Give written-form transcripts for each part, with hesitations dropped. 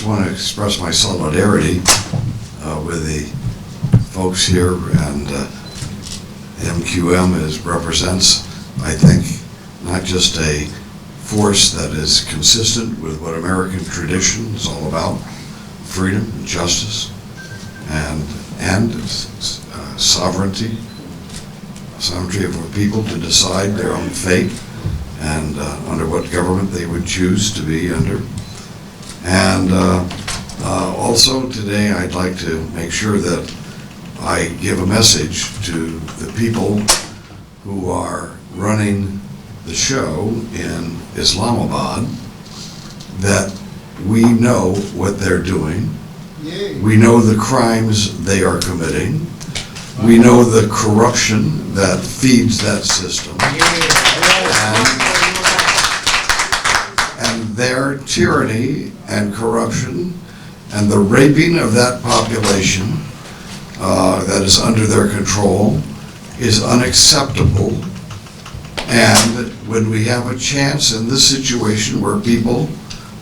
just want to express my solidarity with the folks here, and MQM represents, I think, not just a force that is consistent with what American tradition is all about, freedom and justice, and sovereignty of a people to decide their own fate and under what government they would choose to be under. And also today I'd like to make sure that I give a message to the people who are running the show in Islamabad that we know what they're doing. We know the crimes they are committing. We know the corruption that feeds that system. And their tyranny and corruption and the raping of that population that is under their control is unacceptable. And when we have a chance in this situation where people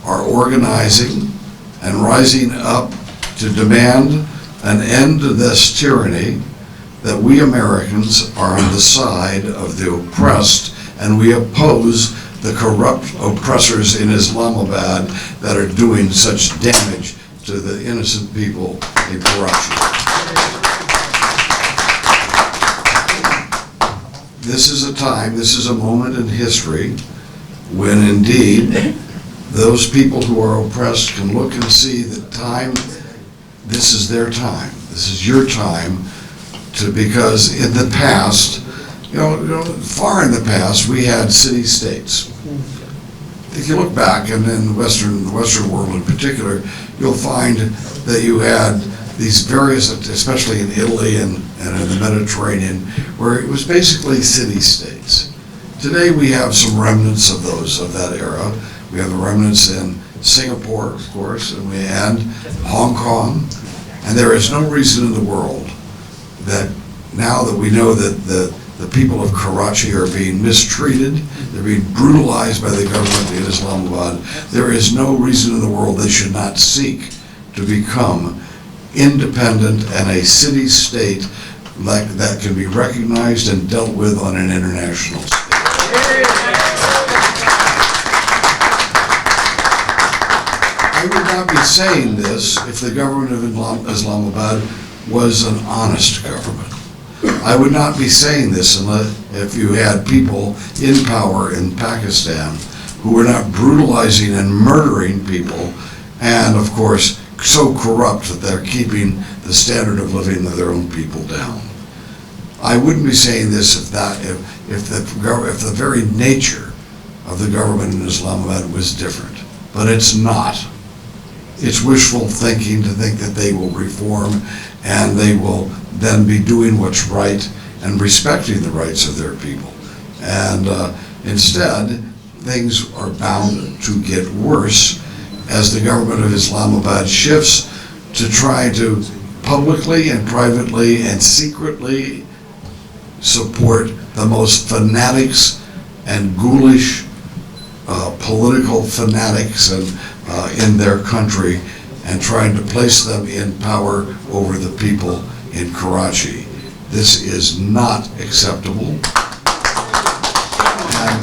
are organizing and rising up to demand an end to this tyranny, that we Americans are on the side of the oppressed, and we oppose the corrupt oppressors in Islamabad that are doing such damage to the innocent people in corruption. This is a time, this is a moment in history when indeed those people who are oppressed can look and see that this is their time. This is your time because in the past, far in the past, we had city-states. If you look back, and in the Western world in particular, you'll find that you had these various, especially in Italy and in the Mediterranean, where it was basically city-states. Today we have some remnants of that era. We have the remnants in Singapore, of course, and Hong Kong, and there is no reason in the world that now that we know that the people of Karachi are being mistreated, they're being brutalized by the government in Islamabad, there is no reason in the world they should not seek to become independent and a city-state that can be recognized and dealt with on an international scale. I would not be saying this if the government of Islamabad was an honest government. I would not be saying this if you had people in power in Pakistan who were not brutalizing and murdering people, and of course so corrupt that they're keeping the standard of living of their own people down. I wouldn't be saying this if the very nature of the government in Islamabad was different, but it's not. It's wishful thinking to think that they will reform and they will then be doing what's right and respecting the rights of their people. And instead, things are bound to get worse as the government of Islamabad shifts to try to publicly and privately and secretly support the most fanatics and ghoulish political fanatics in their country, and trying to place them in power over the people in Karachi. This is not acceptable. And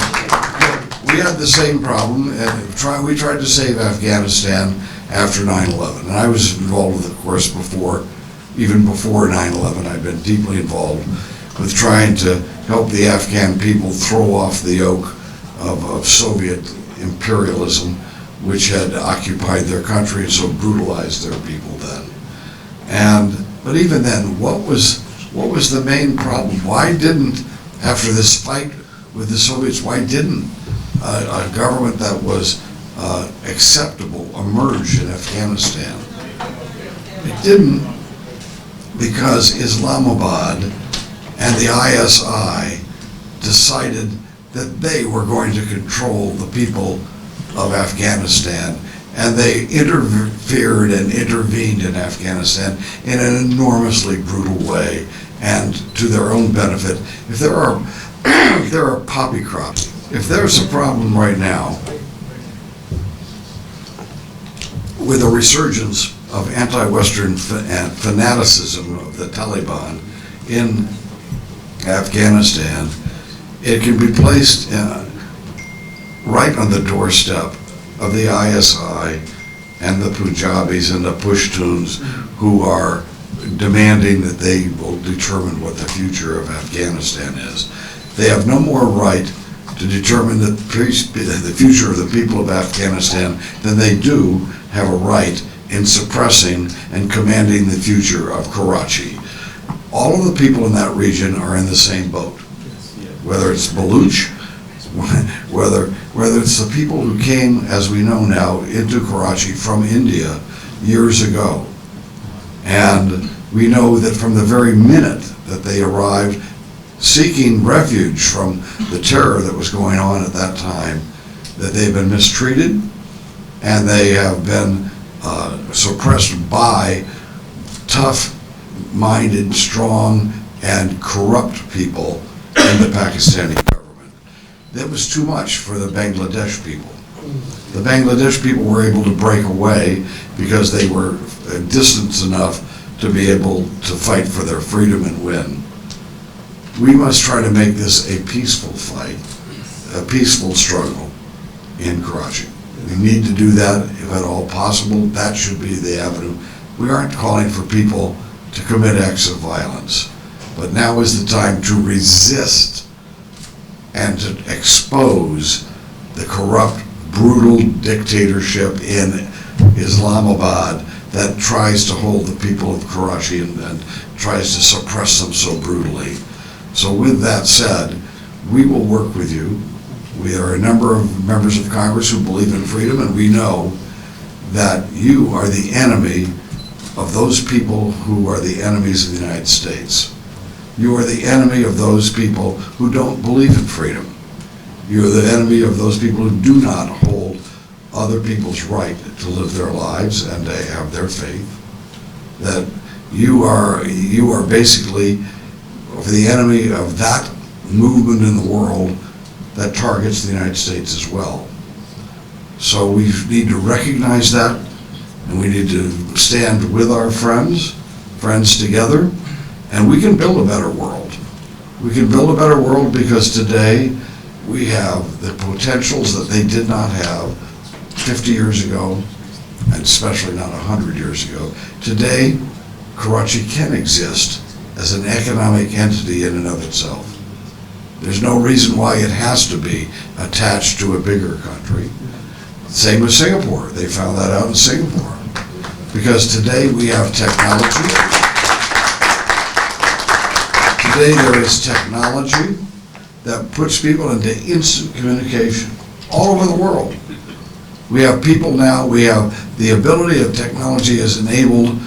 we had the same problem, and we tried to save Afghanistan after 9/11. And I was involved with, of course, even before 9/11, I've been deeply involved with trying to help the Afghan people throw off the yoke of Soviet imperialism, which had occupied their country and so brutalized their people then. But even then, what was the main problem? Why didn't, after this fight with the Soviets, why didn't a government that was acceptable emerge in Afghanistan? It didn't, because Islamabad and the ISI decided that they were going to control the people of Afghanistan, and they interfered and intervened in Afghanistan in an enormously brutal way and to their own benefit. If there are poppy crops, if there's a problem right now with a resurgence of anti-Western fanaticism of the Taliban in Afghanistan, it can be placed right on the doorstep of the ISI and the Punjabis and the Pashtuns who are demanding that they will determine what the future of Afghanistan is. They have no more right to determine the future of the people of Afghanistan than they do have a right in suppressing and commanding the future of Karachi. All of the people in that region are in the same boat, whether it's Baluch, whether it's the people who came, as we know now, into Karachi from India years ago. And we know that from the very minute that they arrived seeking refuge from the terror that was going on at that time, that they've been mistreated and they have been suppressed by tough-minded, strong, and corrupt people in the Pakistani government. That was too much for the Bangladesh people. The Bangladesh people were able to break away because they were distant enough to be able to fight for their freedom and win. We must try to make this a peaceful fight, a peaceful struggle in Karachi. We need to do that if at all possible. That should be the avenue. We aren't calling for people to commit acts of violence, but now is the time to resist and to expose the corrupt, brutal dictatorship in Islamabad that tries to hold the people of Karachi and tries to suppress them so brutally. So with that said, we will work with you. We are a number of members of Congress who believe in freedom, and we know that you are the enemy of those people who are the enemies of the United States. You are the enemy of those people who don't believe in freedom. You are the enemy of those people who do not hold other people's right to live their lives and to have their faith. That you are basically the enemy of that movement in the world that targets the United States as well. So we need to recognize that, and we need to stand with our friends together, and we can build a better world. We can build a better world because today we have the potentials that they did not have 50 years ago, and especially not 100 years ago. Today, Karachi can exist as an economic entity in and of itself. There's no reason why it has to be attached to a bigger country. Same with Singapore. They found that out in Singapore. Because today we have technology. Today there is technology that puts people into instant communication all over the world. We have people now, we have the ability of technology has enabled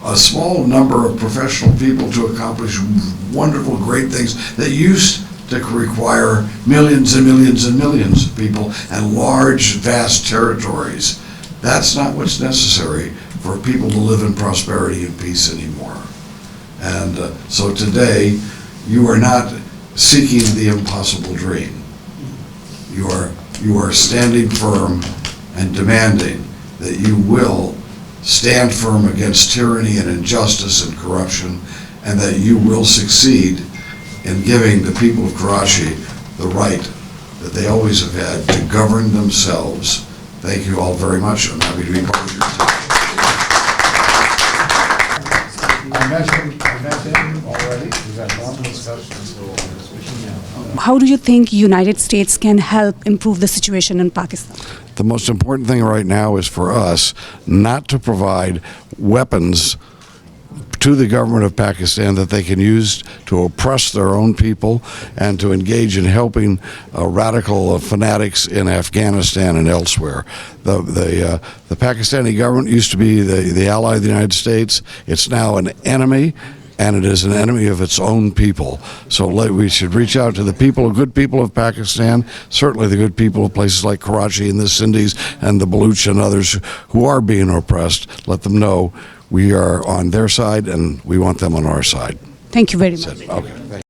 a small number of professional people to accomplish wonderful, great things that used to require millions and millions and millions of people and large, vast territories. That's not what's necessary for people to live in prosperity and peace anymore. And so today, you are not seeking the impossible dream. You are standing firm and demanding that you will stand firm against tyranny and injustice and corruption, and that you will succeed in giving the people of Karachi the right that they always have had to govern themselves. Thank you all very much. I'm happy to be part of your team. I mentioned already, we've had long discussions. How do you think United States can help improve the situation in Pakistan? The most important thing right now is for us not to provide weapons to the government of Pakistan that they can use to oppress their own people and to engage in helping radical fanatics in Afghanistan and elsewhere. The Pakistani government used to be the ally of the United States. It's now an enemy, and it is an enemy of its own people. So we should reach out to the people, good people of Pakistan, certainly the good people of places like Karachi and the Sindhis and the Baluch and others who are being oppressed. Let them know we are on their side and we want them on our side. Thank you very much. Okay.